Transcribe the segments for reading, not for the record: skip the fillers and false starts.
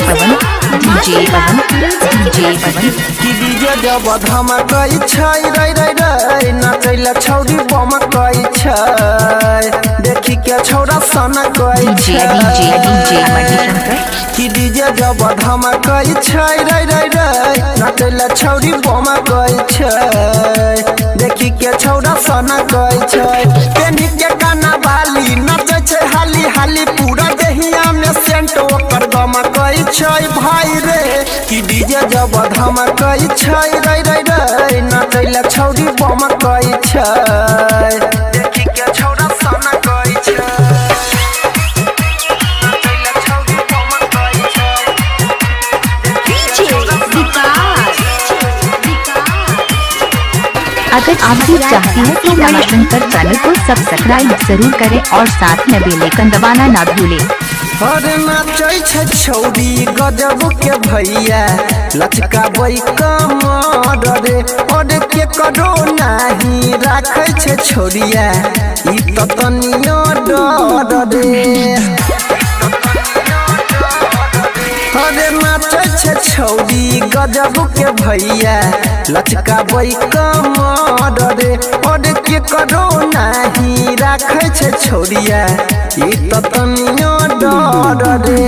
पवन कि डीजे जब धमकई छै रे रे रे नाचैला छौरी बमकई छै देखी के छौरा सनकई छै कि डीजे जब धमकई छै रे रे रे नाचैला छौरी बमकई छै देखी के छौरा सनकई छै केनी के गाना वाली नाचै छै हाली हाली पूरा देहिया में सेंट ओकर गमकई छै भाई रे कि डीजे जब धमकई छै रे रे रे नाचैला छौरी बमकई छै देखी के छौरा सनकई छै नाचैला छौरी बमकई छै अगर आप भी चाहती हैं तो मनशंकर चैनल को सब्सक्राइब जरूर करें और साथ में बेल आइकन दबाना ना भूलें। अरे नाचै छै छौरी गजब के भैया लचकाबै कमर रे और के करो नाही राखै छै छौरिया ई त तनियो डर रे अरे नाचै छै छौरी गजब के भैया लचकाबै कमर रे और के करो नाही राखै छै छौरिया ई त तनियो डर रे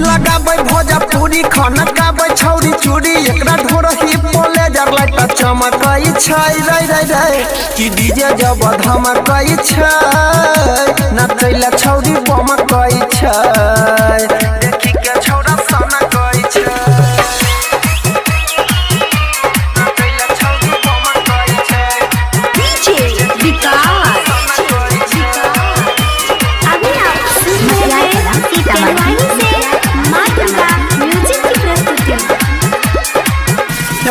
लगाबै भोजपुरी खनकाबै छौरी चूड़ी एकरा ढोरही पोले जरलाइटा चमकई छै रे रे रे कि डीजे जब धमकई छै नाचैला छौरी बमकई छै देखी के छौरा सनकई छै नाचैला छौरी बमकई छै अभी आप सुन रहे हैं सीतामढ़ी से माँ दुर्गा म्यूजिक की प्रस्तुति।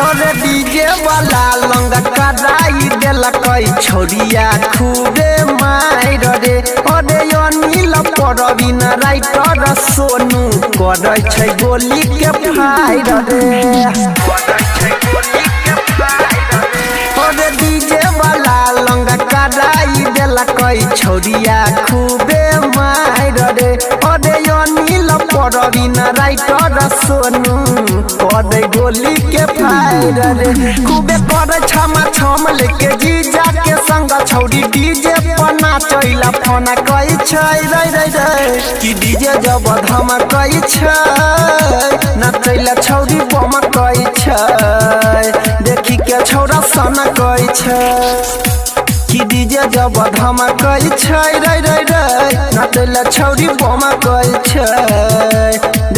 अरे डीजे वाला लंग कराई देलकई छौरिया खूबे मार रे अरे अनिल परवीन राइटर सोनू करै छै गोली के फायर रे अरे डीजे वाला लंग कराई देलकई छौरिया खूबे मार रे अरे अनिल परवीन राइटर सोनू करै गोली के फायर रे खूबे करे छमा छम लेके जीजा के संग छौरी डीजे पर नाचैला फोन कई छै रे रे रे कि डीजे जब धमकई छै नाचैला छौरी बमकई छै देखी के छौरा सनकई छै कि डीजे जब धमकई छै रे रे रे नाचैला छौरी बमकई छै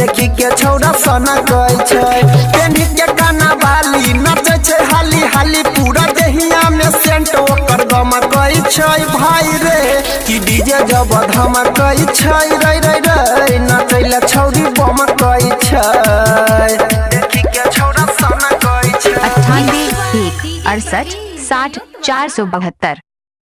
देखी के छौरा सनकई छै केनी के गाना वाली नाचै छै हाली हाली पूरा देहिया में सेंट ओकर गमकई छै भाई रे कि डीजे जब धमकई छै रे रे रे नाचैला छौरी बमकई छै देखी के छौरा सनकई छै 98 1 68 60 472।